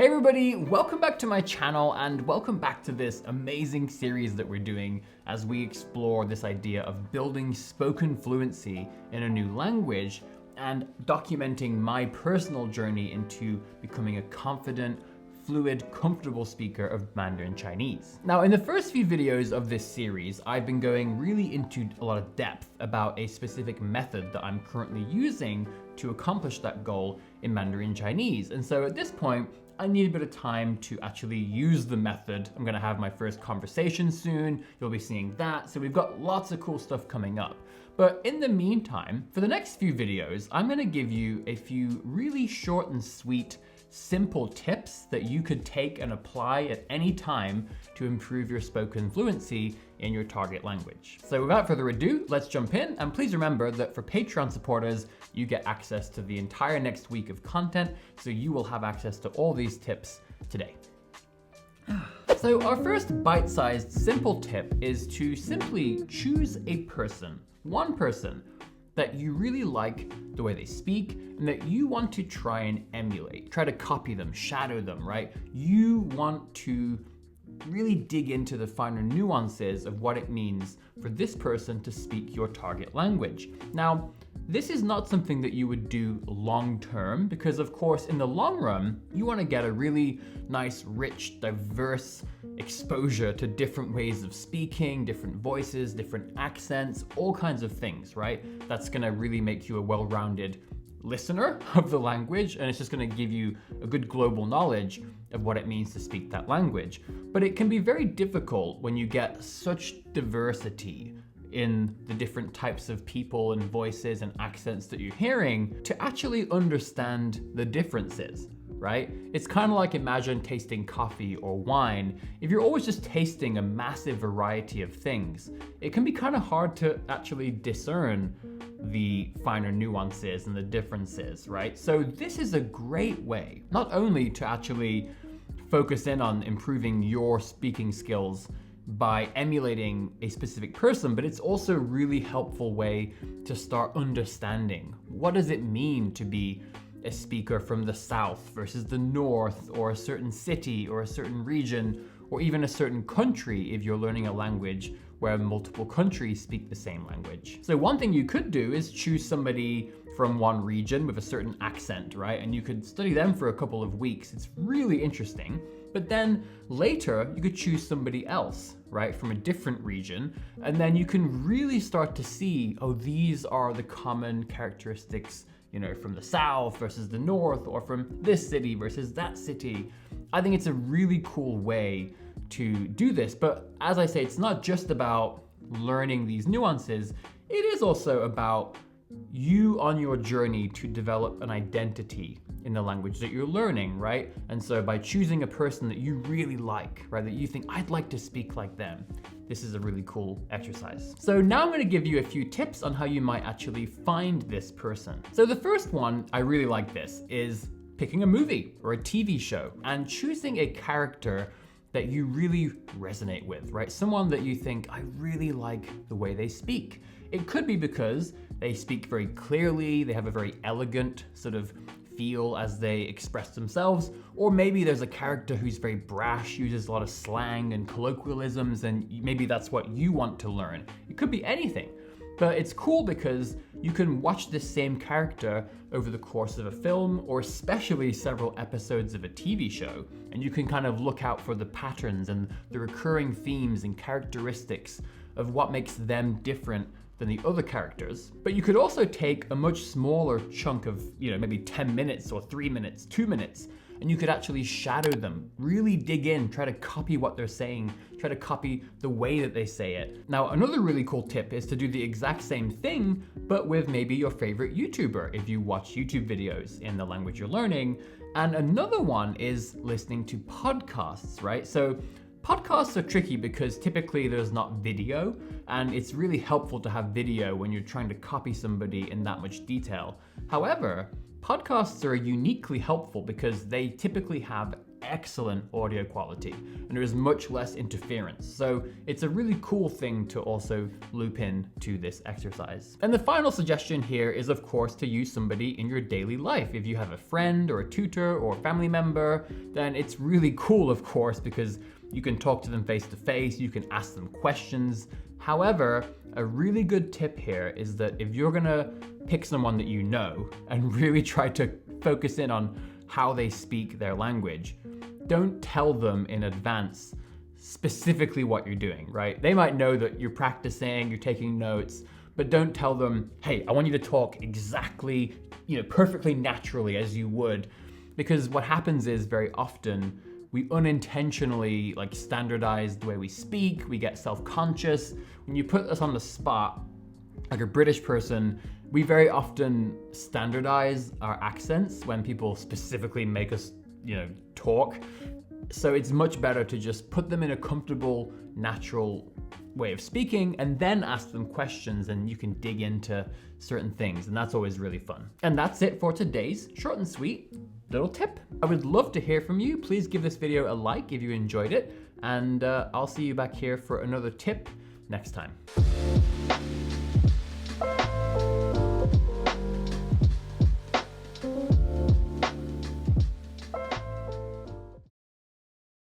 Hey everybody, welcome back to my channel and welcome back to this amazing series that we're doing as we explore this idea of building spoken fluency in a new language and documenting my personal journey into becoming a confident, fluid, comfortable speaker of Mandarin Chinese. Now, in the first few videos of this series, I've been going really into a lot of depth about a specific method that I'm currently using to accomplish that goal in Mandarin Chinese. And so at this point, I need a bit of time to actually use the method. I'm gonna have my first conversation soon. You'll be seeing that. So we've got lots of cool stuff coming up. But in the meantime, for the next few videos, I'm gonna give you a few really short and sweet, simple tips that you could take and apply at any time to improve your spoken fluency in your target language. So without further ado, let's jump in. And please remember that for Patreon supporters, you get access to the entire next week of content, so you will have access to all these tips today. So our first bite-sized simple tip is to simply choose a person, one person, that you really like the way they speak and that you want to try and emulate. Try to copy them, shadow them, right? You want to really dig into the finer nuances of what it means for this person to speak your target language. Now, this is not something that you would do long term because, of course, in the long run, you want to get a really nice, rich, diverse exposure to different ways of speaking, different voices, different accents, all kinds of things, right? That's going to really make you a well-rounded listener of the language, and it's just going to give you a good global knowledge of what it means to speak that language. But it can be very difficult when you get such diversity in the different types of people and voices and accents that you're hearing to actually understand the differences, right? It's kind of like imagine tasting coffee or wine. If you're always just tasting a massive variety of things, it can be kind of hard to actually discern the finer nuances and the differences, right? So this is a great way, not only to actually focus in on improving your speaking skills by emulating a specific person, but it's also a really helpful way to start understanding what does it mean to be a speaker from the South versus the North, or a certain city or a certain region, or even a certain country if you're learning a language where multiple countries speak the same language. So one thing you could do is choose somebody from one region with a certain accent, right? And you could study them for a couple of weeks. It's really interesting. But then later you could choose somebody else, right, from a different region. And then you can really start to see, oh, these are the common characteristics, you know, from the South versus the North, or from this city versus that city. I think it's a really cool way to do this. But as I say, it's not just about learning these nuances. It is also about you on your journey to develop an identity in the language that you're learning, right? And so by choosing a person that you really like, right, that you think, I'd like to speak like them, this is a really cool exercise. So now I'm going to give you a few tips on how you might actually find this person. So the first one, I really like this, is picking a movie or a TV show and choosing a character that you really resonate with, right? Someone that you think, I really like the way they speak. It could be because they speak very clearly, they have a very elegant sort of feel as they express themselves, or maybe there's a character who's very brash, uses a lot of slang and colloquialisms, and maybe that's what you want to learn. It could be anything. But it's cool because you can watch this same character over the course of a film, or especially several episodes of a TV show, and you can kind of look out for the patterns and the recurring themes and characteristics of what makes them different than the other characters. But you could also take a much smaller chunk of, maybe 10 minutes or 3 minutes, 2 minutes, and you could actually shadow them, really dig in, try to copy what they're saying, try to copy the way that they say it. Now, another really cool tip is to do the exact same thing, but with maybe your favorite YouTuber, if you watch YouTube videos in the language you're learning. And another one is listening to podcasts, right? So podcasts are tricky because typically there's not video, and it's really helpful to have video when you're trying to copy somebody in that much detail. However, podcasts are uniquely helpful because they typically have excellent audio quality and there is much less interference. So it's a really cool thing to also loop in to this exercise. And the final suggestion here is, of course, to use somebody in your daily life. If you have a friend or a tutor or a family member, then it's really cool, of course, because you can talk to them face to face, you can ask them questions. However, a really good tip here is that if you're gonna pick someone that you know and really try to focus in on how they speak their language, don't tell them in advance specifically what you're doing, right? They might know that you're practicing, you're taking notes, but don't tell them, hey, I want you to talk exactly, perfectly naturally as you would, because what happens is very often we unintentionally standardize the way we speak, we get self-conscious. When you put us on the spot, like a British person, we very often standardize our accents when people specifically make us, talk. So it's much better to just put them in a comfortable, natural way of speaking and then ask them questions and you can dig into certain things, and that's always really fun. And that's it for today's short and sweet little tip. I would love to hear from you. Please give this video a like if you enjoyed it, and I'll see you back here for another tip next time.